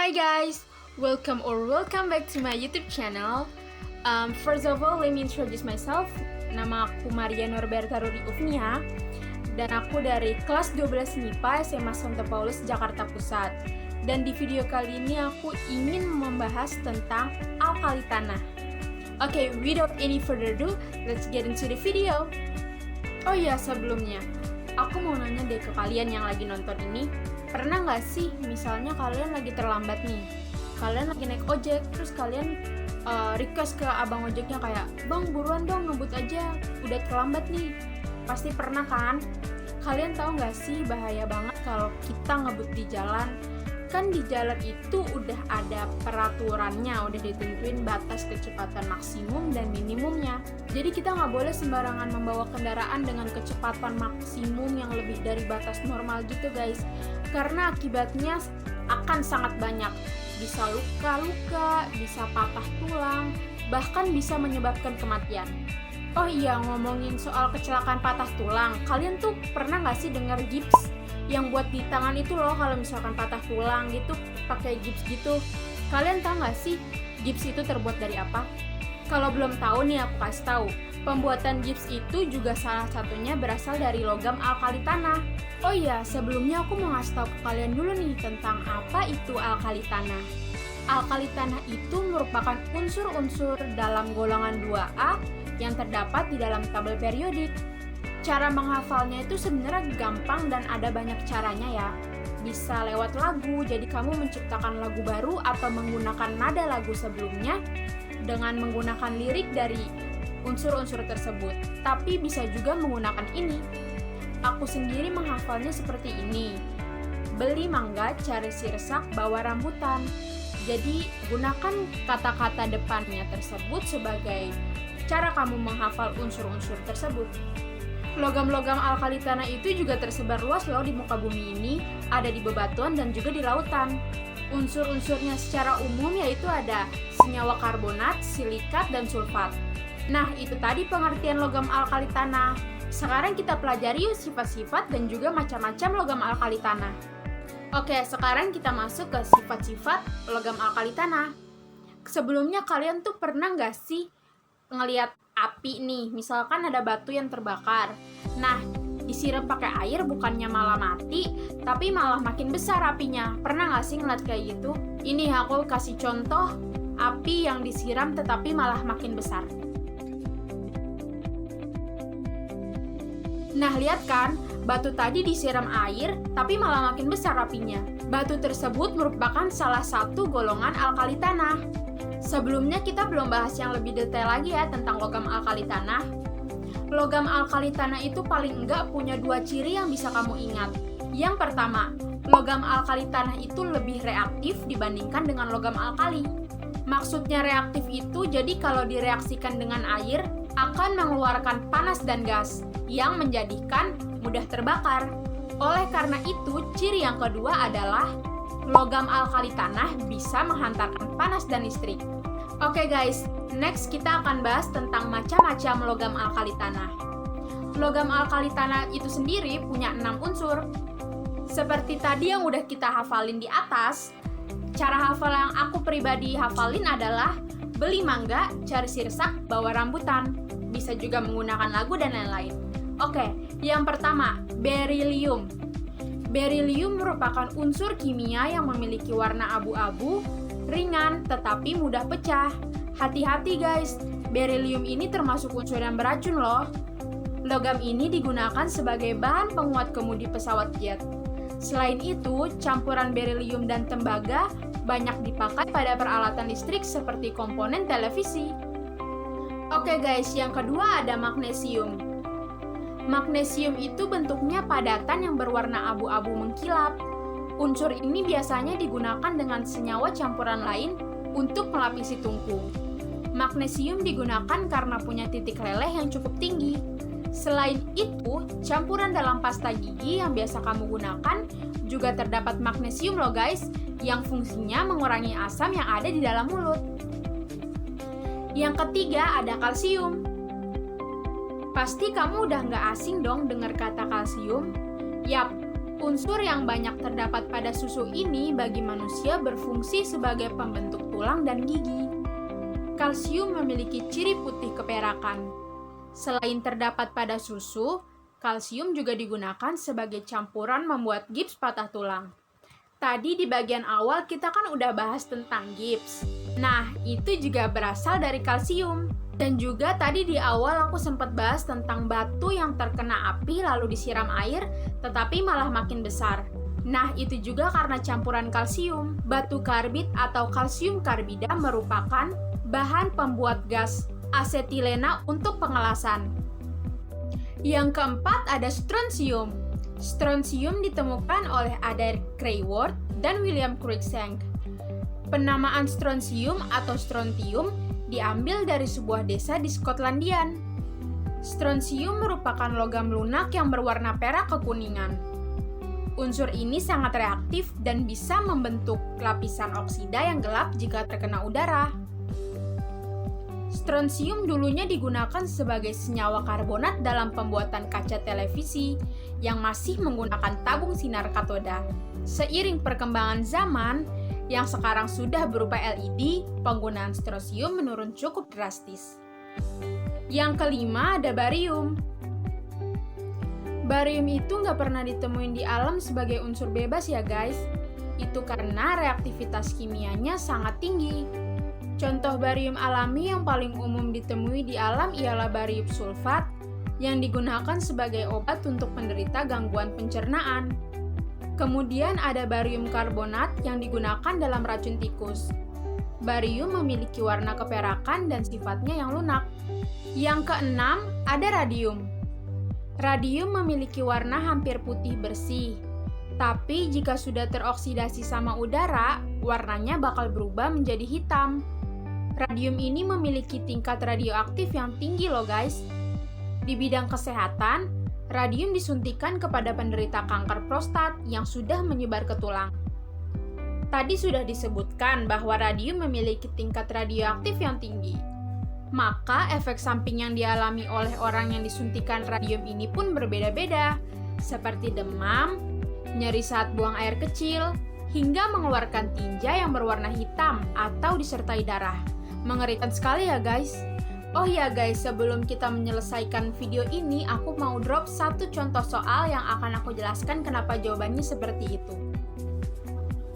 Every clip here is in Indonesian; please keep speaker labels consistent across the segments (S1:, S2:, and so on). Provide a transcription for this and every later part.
S1: Hi guys, welcome back to my YouTube channel. First of all, let me introduce myself. Nama aku Maria Norberta Rudi Ufnia dan aku dari kelas 12 MIPA SMA Santo Paulus Jakarta Pusat. Dan di video kali ini aku ingin membahas tentang alkali tanah. Okay, without any further ado, let's get into the video. Oh iya, sebelumnya aku mau nanya deh ke kalian yang lagi nonton ini. Pernah nggak sih misalnya kalian lagi terlambat nih, kalian lagi naik ojek, terus kalian request ke abang ojeknya kayak, "Bang, buruan dong, ngebut aja, udah terlambat nih." Pasti pernah kan? Kalian tahu nggak sih bahaya banget kalau kita ngebut di jalan? Kan di jalan itu udah ada peraturannya, udah ditentuin batas kecepatan maksimum dan minimumnya. Jadi kita nggak boleh sembarangan membawa kendaraan dengan kecepatan maksimum yang lebih dari batas normal gitu guys. Karena akibatnya akan sangat banyak. Bisa luka-luka, bisa patah tulang, bahkan bisa menyebabkan kematian. Oh iya, ngomongin soal kecelakaan patah tulang, kalian tuh pernah nggak sih dengar gips yang buat di tangan itu loh, kalau misalkan patah tulang gitu pakai gips gitu. Kalian tahu nggak sih gips itu terbuat dari apa? Kalau belum tahu nih aku kasih tahu. Pembuatan gips itu juga salah satunya berasal dari logam alkali tanah. Oh iya, sebelumnya aku mau ngasih tahu ke kalian dulu nih tentang apa itu alkali tanah. Alkali tanah itu merupakan unsur-unsur dalam golongan 2A yang terdapat di dalam tabel periodik. Cara menghafalnya itu sebenarnya gampang dan ada banyak caranya ya. Bisa lewat lagu, jadi kamu menciptakan lagu baru atau menggunakan nada lagu sebelumnya dengan menggunakan lirik dari unsur-unsur tersebut. Tapi bisa juga menggunakan ini. Aku sendiri menghafalnya seperti ini. Beli mangga, cari sirsak, bawa rambutan. Jadi gunakan kata-kata depannya tersebut sebagai cara kamu menghafal unsur-unsur tersebut. Logam-logam alkali tanah itu juga tersebar luas loh di muka bumi ini, ada di bebatuan dan juga di lautan. Unsur-unsurnya secara umum yaitu ada senyawa karbonat, silikat, dan sulfat. Nah, itu tadi pengertian logam alkali tanah. Sekarang kita pelajari yuk sifat-sifat dan juga macam-macam logam alkali tanah. Oke, sekarang kita masuk ke sifat-sifat logam alkali tanah. Sebelumnya kalian tuh pernah nggak sih ngelihat api nih, misalkan ada batu yang terbakar. Nah, disiram pakai air bukannya malah mati, tapi malah makin besar apinya. Pernah nggak sih ngeliat kayak gitu? Ini aku kasih contoh api yang disiram tetapi malah makin besar. Nah, lihat kan, batu tadi disiram air tapi malah makin besar apinya. Batu tersebut merupakan salah satu golongan alkali tanah. Sebelumnya kita belum bahas yang lebih detail lagi ya tentang logam alkali tanah. Logam alkali tanah itu paling enggak punya 2 ciri yang bisa kamu ingat. Yang pertama, logam alkali tanah itu lebih reaktif dibandingkan dengan logam alkali. Maksudnya reaktif itu jadi kalau direaksikan dengan air akan mengeluarkan panas dan gas yang menjadikan mudah terbakar. Oleh karena itu, ciri yang kedua adalah logam alkali tanah bisa menghantarkan panas dan listrik. Oke guys, next kita akan bahas tentang macam-macam logam alkali tanah. Logam alkali tanah itu sendiri punya 6 unsur. Seperti tadi yang udah kita hafalin di atas, cara hafal yang aku pribadi hafalin adalah beli mangga, cari sirsak, bawa rambutan. Bisa juga menggunakan lagu dan lain-lain. Oke, yang pertama, berilium. Berilium merupakan unsur kimia yang memiliki warna abu-abu, ringan, tetapi mudah pecah. Hati-hati guys, berilium ini termasuk unsur yang beracun loh. Logam ini digunakan sebagai bahan penguat kemudi pesawat jet. Selain itu, campuran berilium dan tembaga banyak dipakai pada peralatan listrik seperti komponen televisi. Oke guys, yang kedua ada magnesium. Magnesium itu bentuknya padatan yang berwarna abu-abu mengkilap. Unsur ini biasanya digunakan dengan senyawa campuran lain untuk melapisi tungku. Magnesium digunakan karena punya titik leleh yang cukup tinggi. Selain itu, campuran dalam pasta gigi yang biasa kamu gunakan juga terdapat magnesium loh guys, yang fungsinya mengurangi asam yang ada di dalam mulut. Yang ketiga ada kalsium. Pasti kamu udah nggak asing dong dengar kata kalsium. Yap, Unsur yang banyak terdapat pada susu ini bagi manusia berfungsi sebagai pembentuk tulang dan gigi. Kalsium memiliki ciri putih keperakan. Selain terdapat pada susu, kalsium juga digunakan sebagai campuran membuat gips patah tulang. Tadi di bagian awal kita kan udah bahas tentang gips. Nah, itu juga berasal dari kalsium. Dan juga tadi di awal aku sempat bahas tentang batu yang terkena api lalu disiram air, tetapi malah makin besar. Nah, itu juga karena campuran kalsium. Batu karbit atau kalsium karbida merupakan bahan pembuat gas asetilena untuk pengelasan. Yang keempat ada strontium. Strontium ditemukan oleh Adair Craworth dan William Cruikshank. Penamaan strontium atau strontium diambil dari sebuah desa di Skotlandian. Strontium merupakan logam lunak yang berwarna perak kekuningan. Unsur ini sangat reaktif dan bisa membentuk lapisan oksida yang gelap jika terkena udara. Strontium dulunya digunakan sebagai senyawa karbonat dalam pembuatan kaca televisi yang masih menggunakan tabung sinar katoda. Seiring perkembangan zaman, yang sekarang sudah berupa LED, penggunaan strontium menurun cukup drastis. Yang kelima ada barium. Barium itu nggak pernah ditemuin di alam sebagai unsur bebas ya guys. Itu karena reaktivitas kimianya sangat tinggi. Contoh barium alami yang paling umum ditemui di alam ialah barium sulfat yang digunakan sebagai obat untuk penderita gangguan pencernaan. Kemudian ada barium karbonat yang digunakan dalam racun tikus. Barium memiliki warna keperakan dan sifatnya yang lunak. Yang keenam, ada radium. Radium memiliki warna hampir putih bersih. Tapi jika sudah teroksidasi sama udara, warnanya bakal berubah menjadi hitam. Radium ini memiliki tingkat radioaktif yang tinggi loh guys. Di bidang kesehatan, radium disuntikan kepada penderita kanker prostat yang sudah menyebar ke tulang. Tadi sudah disebutkan bahwa radium memiliki tingkat radioaktif yang tinggi. Maka efek samping yang dialami oleh orang yang disuntikan radium ini pun berbeda-beda, seperti demam, nyeri saat buang air kecil, hingga mengeluarkan tinja yang berwarna hitam atau disertai darah. Mengerikan sekali ya guys. Oh ya guys, sebelum kita menyelesaikan video ini, aku mau drop satu contoh soal yang akan aku jelaskan kenapa jawabannya seperti itu.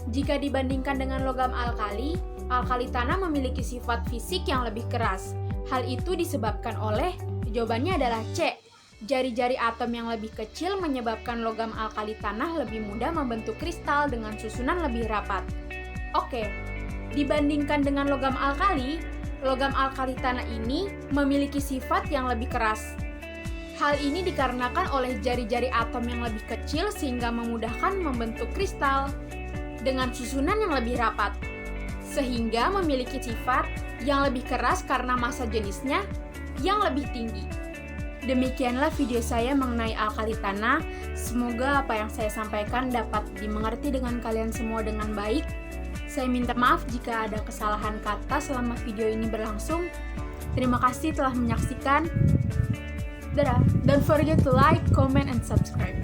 S1: Jika dibandingkan dengan logam alkali, alkali tanah memiliki sifat fisik yang lebih keras. Hal itu disebabkan oleh, jawabannya adalah C. Jari-jari atom yang lebih kecil menyebabkan logam alkali tanah lebih mudah membentuk kristal dengan susunan lebih rapat. Oke, dibandingkan dengan logam alkali tanah ini memiliki sifat yang lebih keras. Hal ini dikarenakan oleh jari-jari atom yang lebih kecil sehingga memudahkan membentuk kristal dengan susunan yang lebih rapat, sehingga memiliki sifat yang lebih keras karena massa jenisnya yang lebih tinggi. Demikianlah video saya mengenai alkali tanah. Semoga apa yang saya sampaikan dapat dimengerti dengan kalian semua dengan baik. Saya minta maaf jika ada kesalahan kata selama video ini berlangsung. Terima kasih telah menyaksikan. Dadah. Don't forget to like, comment, and subscribe.